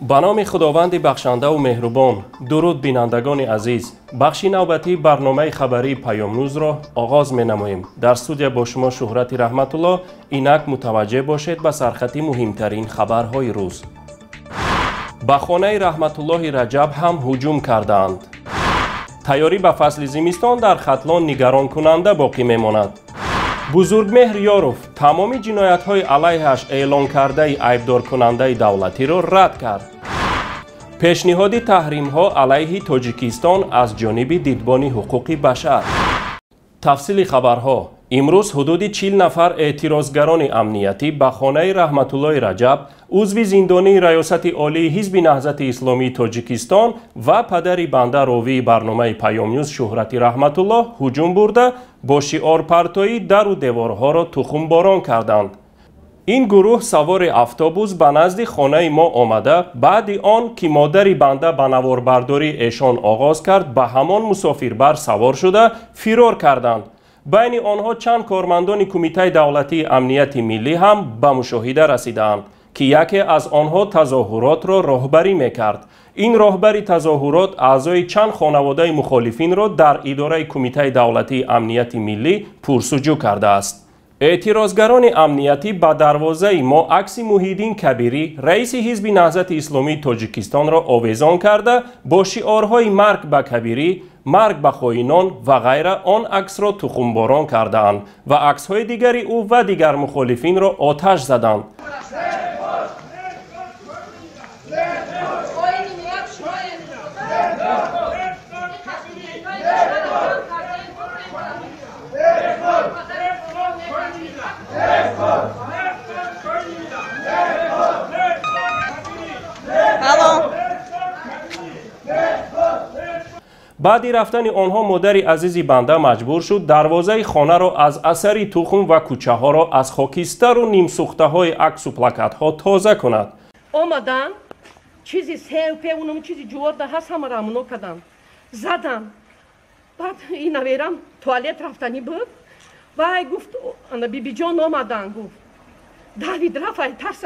با نام خداوند بخشنده و مهربان. درود بینندگان عزیز، بخش نوبتی برنامه خبری پیامنوز را آغاز می نماییم. در استودیو با شما شهرت رحمت الله. اینک متوجه باشید به سرخطی مهمترین خبرهای روز. به خانه رحمت الله رجب هم هجوم کردند. تیاری به فصل زمستان در ختلان نگران کننده باقی می ماند. بزرگمهر یاروف تمامی جنایت‌های علیهش اعلان کرده عیبدار کننده دولتی را رد کرد. پیشنهاد تحریم‌ها علیه تاجیکستان از جانب دیدبان حقوق بشر. تفصیل خبرها. امروز حدود 40 نفر اعتراضگران امنیتی به خانه رحمت الله رجب، عضو زندانی ریاست عالی حزب نهضت اسلامی تاجیکستان و پدر بنده راوی برنامه پیامنوز شهرت رحمت الله هجوم برده با شعار پرتایی در و دیوارها را تخم باران کردند. این گروه سوار اتوبوس به نزد خانه ما آمده، بعد آن که مادر بنده به نواربرداری ایشان آغاز کرد به همان مسافربر سوار شده فرار کردند. بین آنها چند کارمندان کمیته دولتی امنیت ملی هم به مشاهده رسیدند که یکی از آنها تظاهرات را راهبری میکرد. این راهبری تظاهرات اعضای چند خانواده مخالفین را در اداره کمیته دولتی امنیت ملی پرسجو کرده است. اعتراضگران امنیتی به دروازه ما عکس محیدین کبیری رئیس حزب نهضت اسلامی تاجیکستان را آویزان کرده با شعارهای مرگ به کبیری، مرگ به خائنان و غیره آن عکس را تخمباران کردند و عکس‌های دیگری او و دیگر مخالفین را آتش زدند. بعد رفتن آنها مادر عزیزی بنده مجبور شد دروازه خانه را از اثر تخم و کوچه ها را از خاکستر و نیم سوخته های عکس و پلاکت ها تازه کند. آمدن چیزی سیپه اونم چیزی جورده هست همه را منو کردن زدن. بعد این نویرم توالت رفتنی بود و گفت بیبی جان آمدن گفت داوید رفت ترس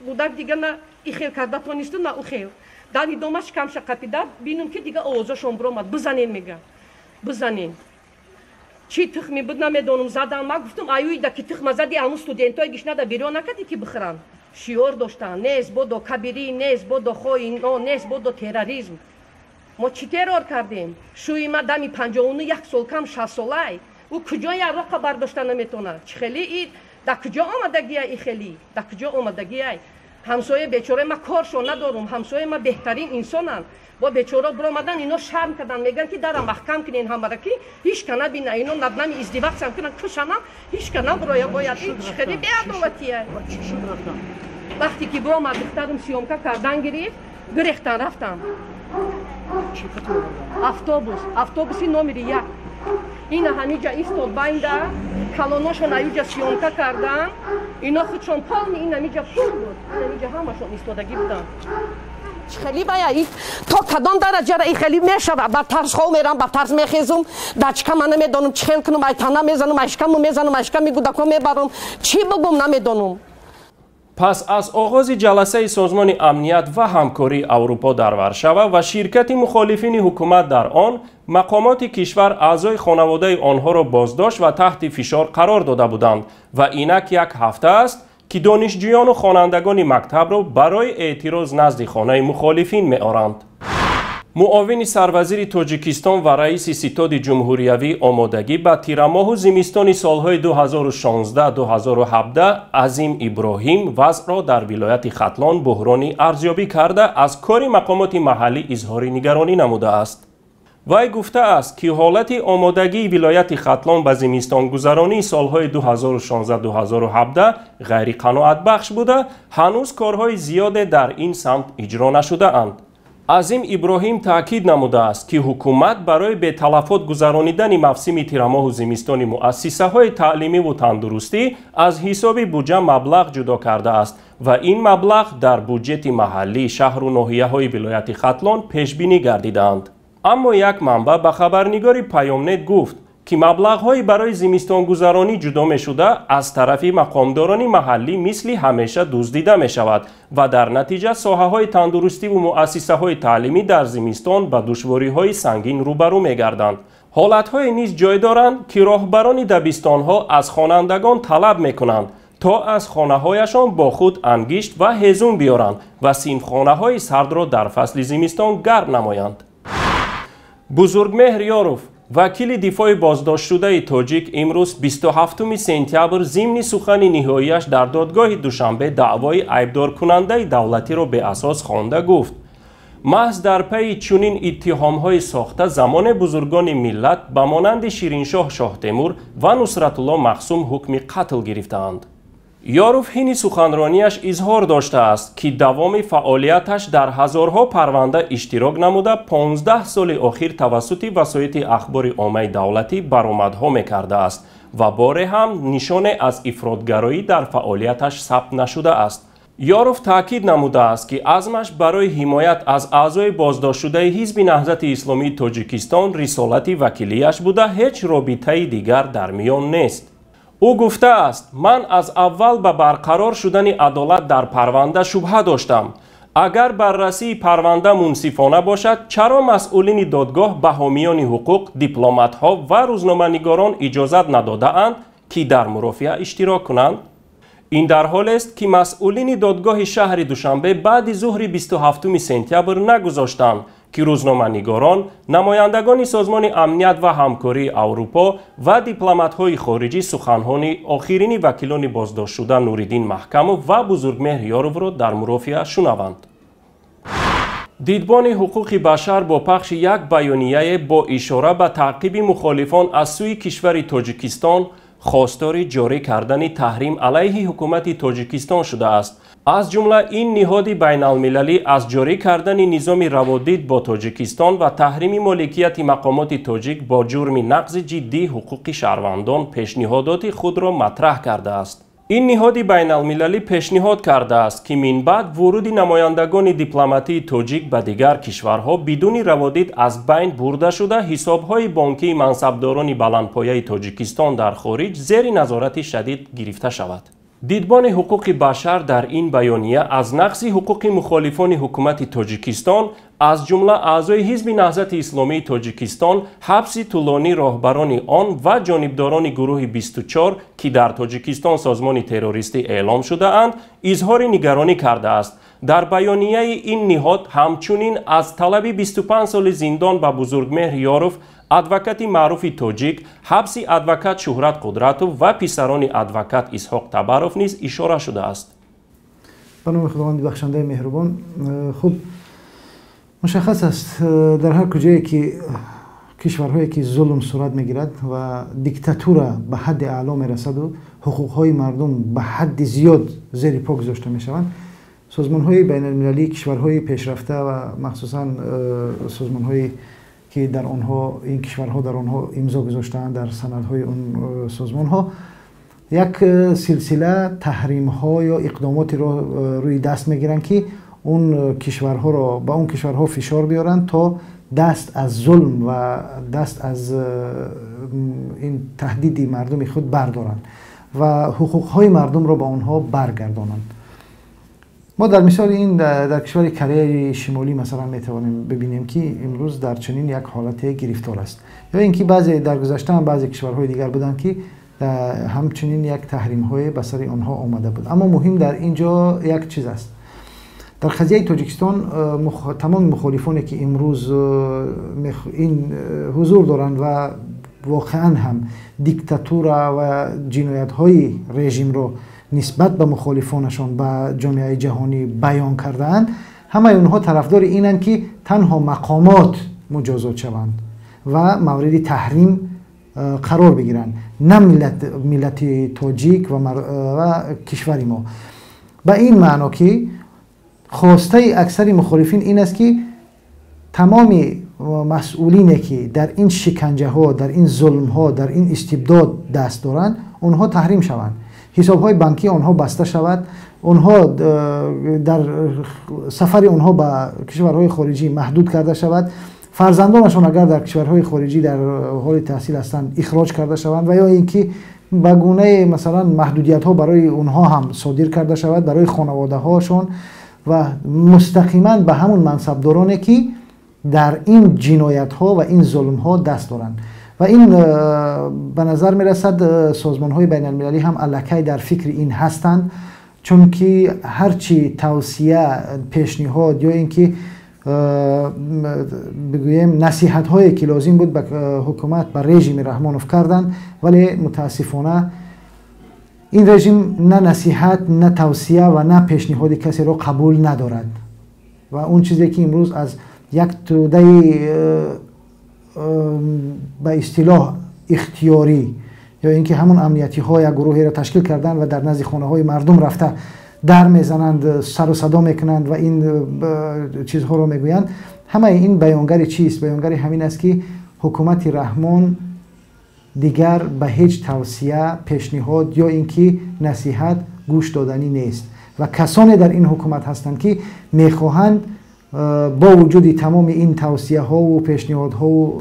بودک دیگه نه ای خیل کرده تانیسته نه او خیل. داوید دومش کمش قپیده بینم که دیگه آوازشون برآمد بزنین میگه بزنین چی تخمی بود نمیدونم زدن. ما گفتم آیویده که تخم زدی همون استودنتای گشنده بیرون نکردی که بخرن. شیور داشتن نیست بودو کبیری نیست بودو خائن نیست بودو تروریسم. ما چی ترور کردیم؟ شوی ما دمی 51 سال کم 60 ساله او کجا یه رقه برداشتن نمیتونه. چه خیلی ای در کجا آمدگی ای خیلی در کجا آمدگی ای همسایه بیچاره ما کارشو ندارم. همسایه ما بهترین انسانن با بیچاره برآمدن اینا شرم کردن میگن که در محکم کنین همه را که هیچ کنه بینه اینا ندنمی ازدواج هم کنن کشنم هیچ کنه برای باید هیچ خیلی بیعدالتیه. وقتی که برآمد دخترم سیومکا کردن گریختن رفتم اتوبوسی نمره 1 این همینجا ایستاد بینده کلاناشون اینجا سیومکا کردن اینا خودشون پالمی این همینجا پول بود اینجا همشون ایستادگی بودن. خیلی باید تا کدام درجه را خیلی میشود بر ترس خواه میرم بر ترس میخیزم دچکم من نمیدونم چه خیل کنم ایتانه میزنم اشکم میگودکو میبرم چی بگم نمیدونم. پس از آغاز جلسه سازمان امنیت و همکاری اروپا در ورشاو و شرکت مخالفین حکومت در آن، مقامات کشور اعضای خانواده آنها را بازداشت و تحت فشار قرار داده بودند و اینک یک هفته است که دانشجویان و خوانندگان مکتب را برای اعتراض نزد خانه مخالفین می‌آورند. معاون سروزیر تاجیکستان و رئیس ستاد جمهوریوی آمادگی به تیرماه و زمستان سالهای 2016-2017 عظیم ابراهیم وضع را در ولایت ختلان بحرانی ارزیابی کرده از کار مقامات محلی اظهار نگرانی نموده است. وی گفته است که حالت آمادگی ولایت ختلان به زمستان گذرانی سالهای 2016-2017 غیر قناعت بخش بوده، هنوز کارهای زیاد در این سمت اجرا نشده اند. عظیم ابراهیم تاکید نموده است که حکومت برای به تلفات گذرانیدن موسم تیرماه و زمستان مؤسسه های تعلیمی و تندرستی از حساب بودجه مبلغ جدا کرده است و این مبلغ در بودجه محلی شهر و ناحیه های ولایت ختلان پیش بینی گردیدند. اما یک منبع به خبرنگار پیامنت گفت که مبلغ‌های برای زمستانگذرانی جدا می‌شده از طرف مقامداران محلی مثل همیشه دزدیده می‌شود و در نتیجه ساحه‌های تندرستی و مؤسسه‌های تعلیمی در زمستان به دشواری‌های سنگین روبرو می‌گردند. حالت‌های نیز جای دارند که راهبران دبستان‌ها از خوانندگان طلب می‌کنند تا از خانه‌هایشان با خود انگشت و هیزم بیارند و صنفخانه‌های سرد را در فصل زمستان گرم نمایند. بزرگمهر یاروف، وکیل دفاع بازداشت شده تاجیک، امروز 27 سپتامبر ضمن سخن نهایی‌اش در دادگاه دوشنبه دعوای ایبدار کننده دولتی را به اساس خوانده گفت: محض در پی چنین اتهام‌های ساخته زمان بزرگان ملت به مانند شیرینشاه شاه تیمور و نصرت الله مخصوم حکم قتل گرفتند. یاروف حین سخنرانیش اظهار داشته است که دوام فعالیتش در هزارها پرونده اشتراک نموده 15 سال اخیر توسط وسایط اخبار عامه دولتی برآمدها می‌کرده است و باره هم نشانه از افراطگرایی در فعالیتش ثبت نشده است. یاروف تاکید نموده است که عزمش برای حمایت از اعضای بازداشت شده حزب نهضت اسلامی تاجیکستان رسالت وکیلیش بوده، هیچ رابطه دیگر در میان نیست. او گفته است: من از اول به برقرار شدن عدالت در پرونده شبهه داشتم. اگر بررسی پرونده منصفانه باشد، چرا مسئولین دادگاه به حامیان حقوق، دیپلمات‌ها و روزنامه‌نگاران اجازت نداده‌اند که در مرافعه اشتراک کنند؟ این در حال است که مسئولین دادگاه شهر دوشنبه بعد ظهر 27 سپتامبر نگذاشتند که روزنامه‌نگاران، نمایندگان سازمان امنیت و همکاری اروپا و دیپلمات‌های خارجی سخنان آخرین وکیلان بازداشت شده نوریدین محکموف و بزرگمهر یاروف را در مرافعه شنوند. دیدبان حقوق بشر با پخش یک بیانیه با اشاره به تعقیب مخالفان از سوی کشور تاجیکستان خواستار جاری کردن تحریم علیه حکومت تاجیکستان شده است. از جمله این نهاد بین المللی از جاری کردن نظام روادید با تاجیکستان و تحریم مالکیت مقامات تاجیک با جرم نقض جدی حقوق شهروندان پیشنهادات خود را مطرح کرده است. این نهاد بین المللی پیشنهاد کرده است که من بعد ورود نمایندگان دیپلماتی تاجیک به دیگر کشورها بدون روادید از بین برده شده حسابهای بانکی منصبداران بلندپایه تاجیکستان در خارج زیر نظارت شدید گرفته شود. دیدبان حقوق بشر در این بیانیه از نقض حقوق مخالفان حکومت تاجیکستان از جمله اعضای حزب نهضت اسلامی تاجیکستان، حبس طولانی راهبران آن و جانبداران گروه 24 که در تاجیکستان سازمان تروریستی اعلام شده اند اظهار نگرانی کرده است. در بیانیه این نهاد همچنین از طلب 25 سال زندان به بزرگمهر یاروف، ادوکات معروف تاجیک، حبس ادوکات شهرت قدرتوف و پسران ادوکات اسحاق تبروف نیز اشاره شده است. به نام خداوند بخشنده مهربان. خب مشخص است در هر کجایی که کشورهایی که ظلم صورت میگیرد و دیکتاتور به حد اعلا میرسد و حقوقهای مردم به حد زیاد زیر پا گذاشته میشوند، سازمان‌های بین المللی، کشورهای پیشرفته و مخصوصاً سازمان‌هایی که در آنها این کشورها در آنها امضا گذاشته‌اند در سندهای اون سازمان‌ها یک سلسله تحریم‌ها یا اقداماتی را روی دست میگیرند که اون کشورها را با اون کشورها فشار بیارند تا دست از ظلم و دست از این تهدید مردم خود بردارند و حقوق‌های مردم را با آنها برگردانند. ما در مثال این در کشور کره شمالی مثلا میتوانیم ببینیم که امروز در چنین یک حالت گرفتار است، یا اینکه بعضی در گذشته هم بعضی کشورهای دیگر بودند که همچنین یک تحریم‌های به سر آنها آمده بود. اما مهم در اینجا یک چیز است. در قضیه تاجیکستان تمام مخالفانی که امروز این حضور دارند و واقعا هم دیکتاتور و جنایت‌های رژیم رو نسبت به مخالفانشان به جامعه جهانی بیان کردند، همه اونها طرفدار اینند که تنها مقامات مجازات شوند و مورد تحریم قرار بگیرند، نه ملت تاجیک و کشور ما. به این معنا که خواسته اکثر مخالفین این است که تمام مسئولینی که در این شکنجه ها، در این ظلم ها، در این استبداد دست دارند، اونها تحریم شوند، حساب های بانکی آنها بسته شود، آنها در سفر آنها به کشورهای خارجی محدود کرده شود، فرزندانشان اگر در کشورهای خارجی در حال تحصیل هستند اخراج کرده شوند و یا اینکه به گونه مثلا محدودیت ها برای اونها هم صادر کرده شود برای خانواده هاشون و مستقیما به همون منصبدارانی که در این جنایت ها و این ظلم ها دست دارند و این به نظر می رسد سازمان های بین المللی هم الکی در فکر این هستند، چون که هرچی توصیه پیشنهاد یا اینکه بگویم نصیحت هایی که لازم بود به حکومت به رژیم رحمانوف کردن، ولی متاسفانه این رژیم نه نصیحت نه توصیه و نه پیشنهاد کسی را قبول ندارد و اون چیزی که امروز از یک توده به اصطلاح اختیاری یا اینکه همون امنیتی ها یک گروهی را تشکیل کردن و در نزد خانه های مردم رفته در میزنند، سر و صدا میکنند و این چیزها رو میگویند، همه این بیانگر چیست؟ بیانگر همین است که حکومت رحمان دیگر به هیچ توصیه، پیشنهاد یا اینکه نصیحت گوش دادنی نیست و کسانی در این حکومت هستند که میخواهند با وجود تمام این توصیه ها و پیشنهاد ها و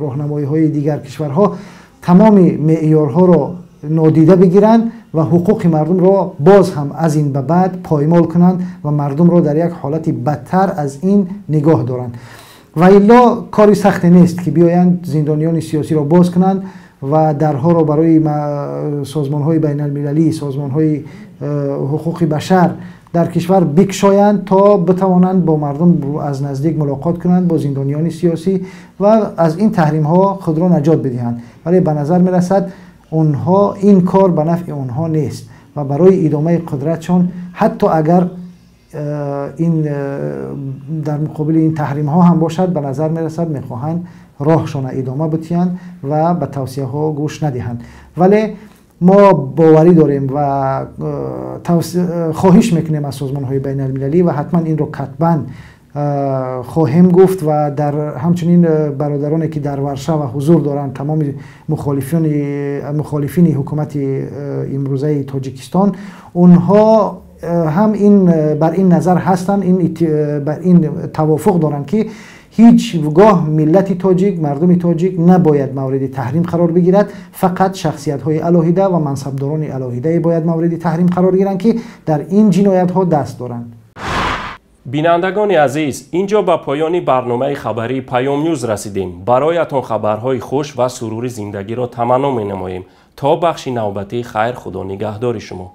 راهنمایی های دیگر کشورها تمام معیارها را نادیده بگیرند و حقوق مردم را باز هم از این به بعد پایمال کنند و مردم را در یک حالت بدتر از این نگاه دارند و الا کاری سخت نیست که بیایند زندانیان سیاسی را باز کنند و درها را برای سازمان های بین المللی، سازمان های حقوق بشر در کشور بکشایند تا بتوانند با مردم از نزدیک ملاقات کنند با زندانیان سیاسی و از این تحریم ها خود را نجات بدهند. ولی به نظر می رسد اونها این کار به نفع اونها نیست و برای ادامه قدرتشون حتی اگر این در مقابل این تحریم ها هم باشد به نظر می رسد میخواهند راهشون ادامه بدهند و به توصیه ها گوش ندهند. ولی ما باوری داریم و خواهش میکنیم از سازمان های بین المللی و حتما این رو کتباً خواهیم گفت و در همچنین برادرانی که در ورشه و حضور دارند، تمام مخالفین حکومت امروزه تاجیکستان، اونها هم این بر این نظر هستند، بر این توافق دارند که هیچگاه ملت تاجیک، مردم تاجیک نباید مورد تحریم قرار بگیرد، فقط شخصیت های علاهیده و منصبداران علاهیده باید مورد تحریم قرار گیرند که در این جنایت ها دست دارند. بینندگان عزیز، اینجا به پایان برنامه خبری پیام نیوز رسیدیم. برایتان خبرهای خوش و سرور زندگی را تمنا می نماییم. تا بخش نوبتی، خیر، خدا نگهدار شما.